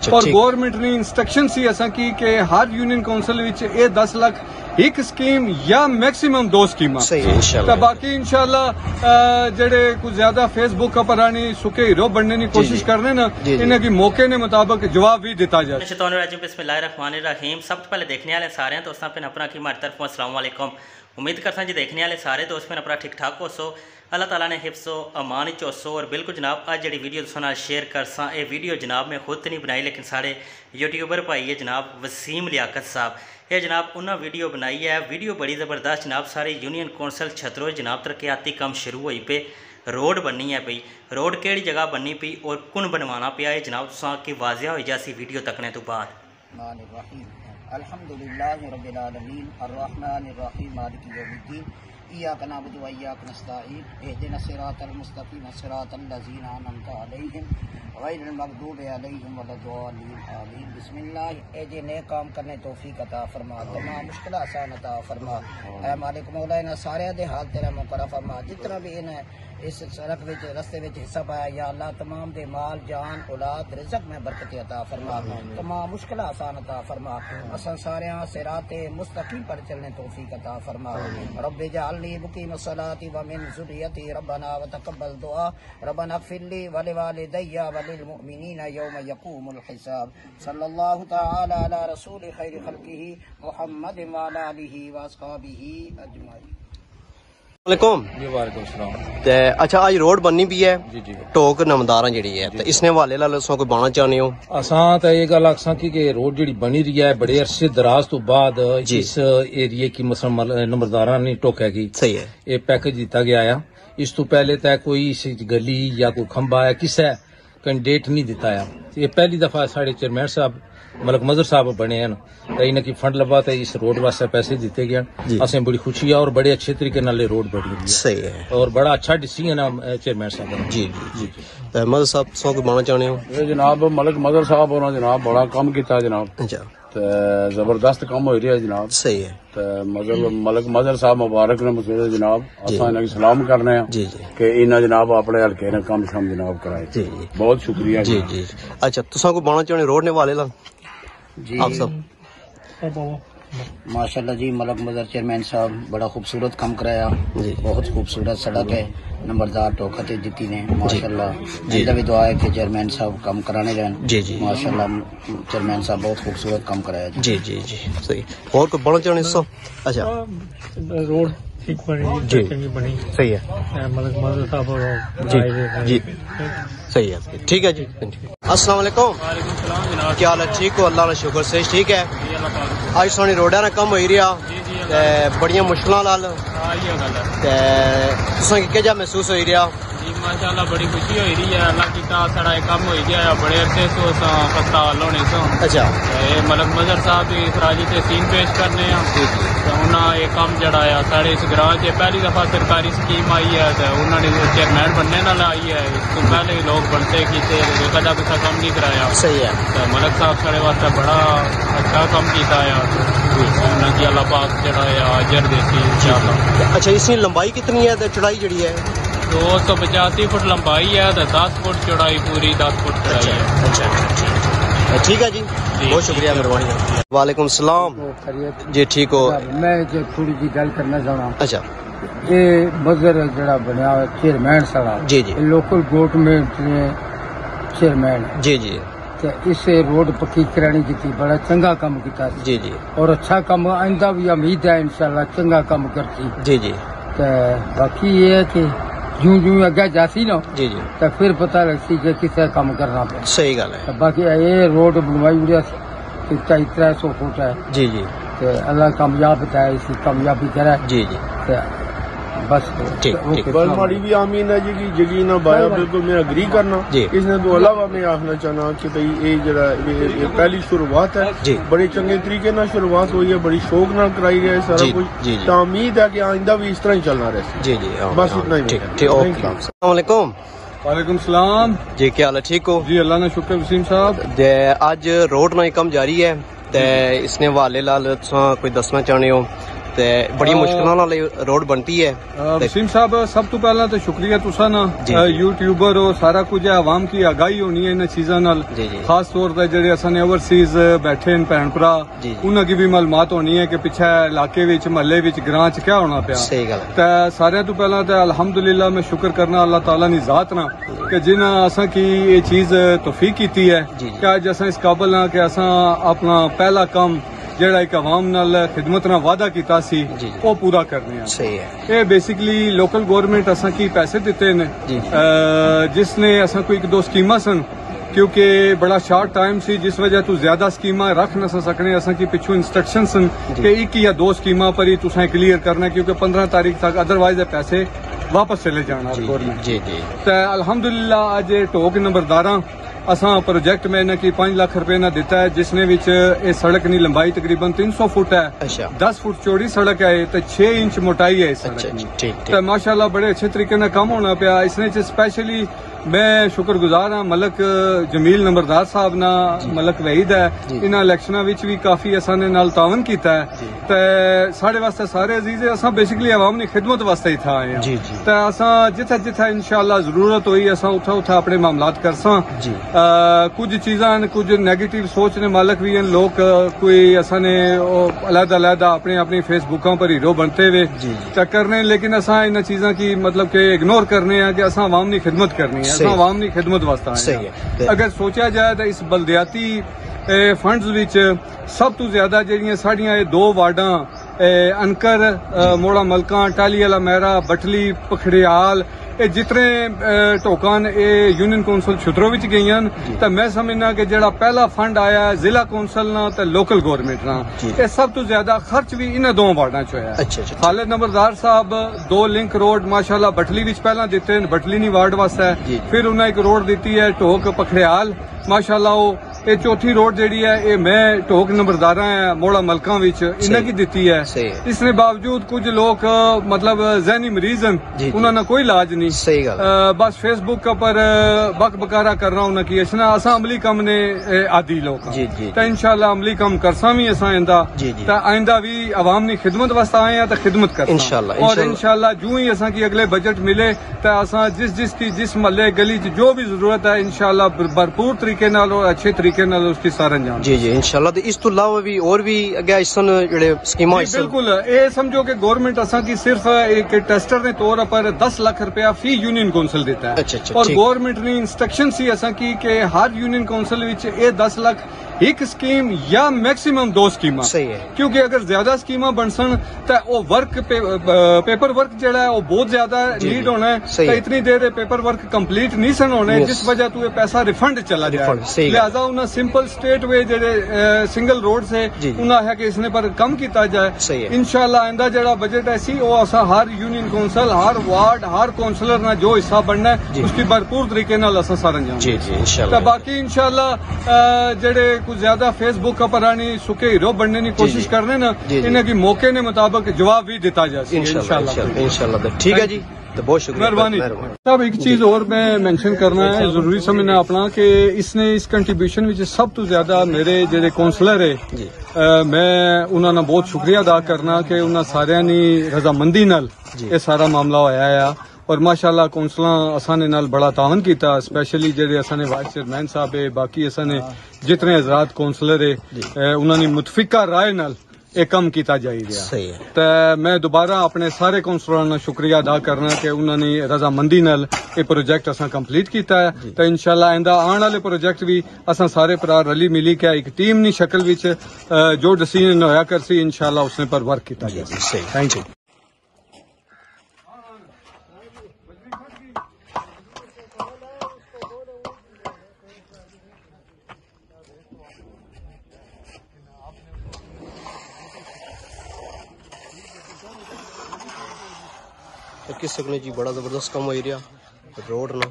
और गवर्नमेंट ने इंस्ट्रक्शन सी असा की कि हर यूनियन काउंसिल विच ये 10 लाख एक स्कीम या मैक्सिमम 2 स्कीम तो बाकी इंशाल्लाह जेडे कुछ ज्यादा फेसबुक पर आनी सुके हीरो बनने की कोशिश करने ना इन्हें की मौके ने मुताबिक जवाब भी दिता जाए। बिस्मिल्लाहिर्रहमानिर्रहीम। सब तो पहले देखने वाले सारे दोस्तों पे अपना की हमारी तरफ अस्सलाम वालेकुम। उम्मीद करता जी देखने वाले सारे दोस्त पे अपना ठीक ठाक हो सो अल्लाह ताला ने हिफ्ज़ो अमान च होसो। और बिल्कुल जनाब अज जी वीडियो तुहां नाल शेयर करसा ये वीडियो जनाब मैं खुद नहीं बनाई लेकिन सारे यूट्यूबर भाई है जनाब वसीम लियाकत साहब ये जनाब उन्हें वीडियो बनाई है। वीडियो बड़ी ज़बरदस्त जनाब सारे यूनियन कौंसल छतरो जनाब तरक्याती कम शुरू हुई पे रोड बननी है पई रोड केड़ी जगह बननी पई और कुन बनवाना पिया है जनाब तुसां की वाजिया हो जासी वीडियो तकने तो बाद। अल्हम्दुलिल्लाहि रब्बिल आलमीन अर्रहमानिर रहीम मालिकि यौमिद्दीन इय्याका नअबुदु व इय्याका नस्तईन इहदिनस सिरातल मुस्तकीम सिरातल लज़ीना अनअमता अलैहिम गैरिल मग़दूबि अलैहिम वलद्दालीन आमीन। बिस्मिल्लाह। ए जे नेक काम करने तौफीक अता फरमा तमाम मुश्किल आसान अता फरमा। ऐ मालिक मौला इन्हां सारे दे हाल तेरा मुकर्रम फरमा जितना भी इन्हें इस सड़क विच रस्ते विच हिस्सा पाया या अल्लाह तमाम दे माल जान औलाद रिज़्क़ में बरकत अता फरमा तमाम मुश्किल आसान अता फरमा असां सारे सिराते मुस्तकीम पर चलने तौफीक अता फरमा। रब्बि जअलनी मुकीमस सलाती व मिन ज़ुर्रियती रब्बना व तक़ब्बल दुआ रब्बना इग़फ़िरली व लिवालिदैया व लिल मुअमिनीना यौम यक़ूमुल हिसाब। सल्लल्लाहु तआला अला रसूलि खैरि खल्क़िही मुहम्मद व अला आलिहि व अस्हाबिही अजमाइन। अच्छा आज रोड बननी भी है टोक नमदारा जी है तो इसने हवाले लाल कोई बाना चाहने हो असा तो ये गल आखसा कि रोड जी बनी रही है बड़े अरसे दराज तो बाद इस एरिए की नंबरदारा ने टोकेगी सही है ये पैकेज दिता गया है। इस तो पहले तक कोई गली या कोई खंबा है किसे कैंडिडेट नहीं दिता है। ये पहली दफा साढ़े चेयरमैन साहब मलक मजर साहब बने हैं तो इन्हें फंड लबा तो इस रोड वास्ते पैसे दिते गए असें बड़ी खुशी है और बड़े अच्छे तरीके नाल रोड बनी सही है और बड़ा अच्छा डिसीजन है चेयरमैन साहब जी जी मजर साहब सौ कोई बाना चाहने हो जनाब मलक मजर साहब और जनाब बड़ा काम किया जनाब अच्छा जबरदस्त काम हो रहा है जनाब सही है मलक मजर साहब मुबारक ने मुझे जनाब असा सलाम करने कि इन्हें जनाब अपने हल्के ने काम शाम जनाब कराए जी बहुत शुक्रिया जी जी। अच्छा तुसा को बाना चाहने रोड ने वाले ला जी आप सब माशाल्लाह जी मलक मजर चेयरमैन साहब बड़ा खूबसूरत काम कराया बहुत खूबसूरत सड़क है नंबरदार टोका ते जीती ने माशाल्लाह जी भी दुआ है कि चेयरमैन साहब काम कराने जाएं जी जी माशाल्लाह चेयरमैन साहब बहुत खूबसूरत काम कराया जी जी जी सही और कोई बड़ा चाहने सो अच्छा रोड ठीक बनी सही है मलक मजर साहब जी जी सही है ठीक है जी। अस्सलाम वालेकुम क्या हाल है ठीक हो अल्लाह का शुक्र से ठीक है आज सोनी रोडा ना कम हो रहा बड़िया मुश्किलों नाल क्या महसूस हो रहा माशाल्लाह बड़ी खुशी हो रही है अल्लाह की साड़ा काम हो गया बड़े अरसे तो हस्पताल होने से अच्छा मलक मजर साहब भी सराजी से सीन पेश करने उन्हें ये काम जड़ा है साढ़े इस ग्रां च पहली दफा सरकारी स्कीम आई है तो उन्होंने चेयरमैन बनने नाल आई है इसको पहले लोग बनते किसी कदा किसा काम नहीं कराया सही है तो मलक साहब साढ़े वास्ते बड़ा अच्छा काम किया है अल्लाह पाक जड़ा है अजर देती इंशाअल्लाह। अच्छा इसकी लंबाई कितनी है चौड़ाई जड़ी है 285 फुट लंबाई है 10 फुट चौड़ाई पूरी 10 फुट चौड़ाई है। अच्छा ठीक है जी बहुत शुक्रिया मेहरबानी। वालेकुम सलाम जी ठीक हो मैं थोड़ी जी गल करना चाहना अच्छा ये मजर जड़ा बनया चेयरमैन साहब जी जी लोकल गवर्नमेंट ने चेयरमैन जी जी इस रोड पक्की कराने की बड़ा चंगा काम किया जी जी और अच्छा काम आइंदा भी उम्मीद है इंशाल्लाह चंगा काम करती जी जी बाकी ये है कि जूं जूं अगे जासी ना जी जी तो फिर पता लगती कि किसे काम करना पे सही गल है बाकी ये रोड बनवाई उड़िया 300 फुट है जी जी अल्लाह कामयाब बताया इसकी कामयाबी करे जी जी बस ठीक माड़ी भी आमीन है जी जगी ना बाया बिल्कुल मैं अग्री करना इसने तो अलावा मैं आखना चाहना कि भाई ये जरा ये पहली शुरुआत है बड़े चंगे तरीके ना शुरुआत हुई है बड़ी शौक ना कराई गया सारा कुछ तो उम्मीद है कि आइंदा भी इस तरह ही चलना रहे जी जी बस इतना ही अस्सलाम वालेकुम वालेकुम सलाम जी क्या हाल है ठीक हो जी अल्लाह ने शुक्र वसीम साहब आज रोड ना कम जारी है ते इसने हवाले लाल कोई दसना चाहने हो ते बड़ी मुश्किलों नाल रोड बनती है। वसीम साहब सब तो पहला तो शुक्रिया तुसा ना यूट्यूबर हो सारा कुछ है आवाम की आगाही होनी है इन चीज़ों नाल खास तौर पर जेडे असां ओवरसीज बैठे हैं भैन भरा उन्हां की भी मालूमात होनी है कि पिछे इलाके विच महल्ले विच ग्रां च क्या होना पिया। सही गल ते सारे तो पहला तो अल्हम्दुलिल्लाह मैं शुक्र करना अल्लाह ताला नी जात ना कि जिन्हां असां की ये चीज तौफीक की है कि अज असां इस काबिल हां कि असां अपना पहला काम जेड़ा एक अवाम नाल खिदमत ना वादा कीता सी वो पूरा करने हैं। सही है। ये बेसिकली लोकल गवर्नमेंट असां की पैसे दिते ने जिसने असां को एक दो स्कीमां सन क्योंकि बड़ा शॉर्ट टाइम सी जिस वजह तो ज्यादा स्कीमां रख न सकने असां की पिछू इंस्ट्रक्शन सन कि एक या दो स्कीमां पर ही तुसें क्लियर करना क्योंकि 15 तारीख तक अदरवाइज पैसे वापस चले जाना गवर्नमेंट जी जी। ते अल्हम्दुलिल्लाह अज टोक नंबर 12 असां प्रोजेक्ट में इन्हें की 5 लाख रुपए ना दिता है जिसने विच ये सड़क की लंबाई तकरीबन 300 फुट है। अच्छा। 10 फुट चौड़ी सड़क है तो 6 इंच मोटाई है इस सड़क की। तो माशाल्लाह बड़े अच्छे तरीके से काम होना पाया इसने स्पेशली मैं शुक्रगुजार हाँ मलक जमील नंबरदार साहब ना मलक वहीद है इन इलेक्शनों विच भी काफी असां ने नाल तावन कीता है ते साढ़े वास्ते सारे अजीज है असां बेसिकली आवाम की खिदमत वास्ते ही था आए हैं ते असां जिथे जिथे इंशाल्लाह जरूरत हुई असां उठा उठा अपने मामलात करसां कुछ चीज़ां कुछ नेगेटिव सोच ने मालक भी हैं लोग कोई असां ने अलग-अलग अपने अपनी फेसबुकों पर हीरो बनते हुए चक्कर ने लेकिन असां इन चीज़ों की मतलब के इग्नोर करने हैं कि असां आवाम की खिदमत करनी है असां आवाम की खिदमत वास्ते आए हैं। अगर सोचा जाए तो इस बलदियाती फंड्स विच सब तो ज्यादा जेहड़ियां साड़ियां ये 2 वार्डां अनकर मोड़ा मलका टाली वाला मैरा बटली पखड़ियाल ये जितने टोकन ये यूनियन कौंसल छुतरो विच गईयां तो मैं समझना कि जेड़ा पहला फंड आया जिला कौंसल ना तो लोकल गवर्नमेंट ना ये सब तो ज्यादा खर्च भी इन 2 वार्डां च होया। खालिद नंबरदार साहब 2 लिंक रोड माशाल्लाह बटली विच पहला दिते बटली नी वार्ड वास्ते फिर उन्हें एक रोड दी है टोक पखड़ियाल माशाल्लाह ये चौथी रोड जेडी है ये मैं टोक नंबरदारा है मोड़ा मलका विच इन्हें की दी है। इसने बावजूद कुछ लोग मतलब जहनी मरीज हैं उन्होंने कोई इलाज नहीं सही गल बस फेसबुक पर बक बकारा करना उन्हें की इसना असा अमली कम ने आदि लोग तो इंशाल्लाह अमली कम करसा भी असा आइंदा भी अवाम की खिदमत वास्ते आए हैं तो खिदमत कर और इंशाल्लाह जो ही असा की अगले बजट मिले तो असा जिस महल्ले गली जो भी जरूरत है इंशाल्लाह भरपूर तरीके नाल और अच्छे तरीके उसकी सारा अंजाम जी जी इंशाल्लाह। तो इस तो अलावा भी और भी अगे जेडे स्कीमां बिल्कुल ये समझो कि गवर्नमेंट असा की सिर्फ एक टेस्टर ने तौर पर 10 लाख रुपया फी यूनियन काउंसिल देता है। अच्छा, और गवर्नमेंट ने इंस्ट्रक्शन सी असा की कि हर यूनियन काउंसिल विच ये 10 लाख एक स्कीम या मैक्सिमम 2 स्कीम सही है क्योंकि अगर ज्यादा स्कीम बनसन तो वो वर्क पेपर वर्क जेड़ा है वो बहुत ज्यादा नीड होना है तो इतनी देर पेपर वर्क कंप्लीट नहीं सन होने जिस वजह तो ये पैसा रिफंड चला जाए लिहाजा उन्हें सिंपल स्टेट वे जेडे सिंगल रोड से उन्हें है कि इसने पर कम किया जाए इंशाल्लाह आइंदा जेड़ा बजट है सी वो असा हर यूनियन काउंसिल हर वार्ड हर काउंसलर ना जो हिस्सा बनना है उसकी भरपूर तरीके नाल असा सारा अंजाम बाकी इंशाल्लाह जेडे कुछ ज्यादा फेसबुक पर आनी सुखे हीरो बनने की कोशिश करने ना इन्हें की मौके ने मुताबिक जवाब भी दिता जाए इंशाल्लाह। ठीक है जी तो बहुत शुक्रिया मेहरबानी साहब। एक चीज और मैं मेंशन करना है जरूरी समझना अपना कि इसने इस कंट्रीब्यूशन में सब तो ज्यादा मेरे जेडे काउंसलर है मैं उन्होंने बहुत शुक्रिया अदा करना कि उन्होंने सारिया नी रजामंदी नाल ये सारा मामला होया है और माशाल्लाह कौंसलां असा ने नाल बड़ा तावन किया स्पेशली जेडे असा ने वाइस चेयरमैन साहब है बाकी असा ने जितने हजरात काउंसलर है उन्होंने मुतफिका राय नाल ये कम किया जाएगा। तो मैं दोबारा अपने सारे काउंसलर का शुक्रिया अदा करना कि उन्होंने रजामंदी नाल ये प्रोजेक्ट असा कंप्लीट किया है तो इंशाल्लाह आइंदा आने वाले प्रोजेक्ट भी असा सारे भरा रली मिली के एक टीम नी शक्ल विच जो डिसीजन होया करसी इंशाल्लाह उसने पर वर्क किया जाए। Thank you. किस सकने जी बड़ा जबरदस्त काम हो रहा रोड ना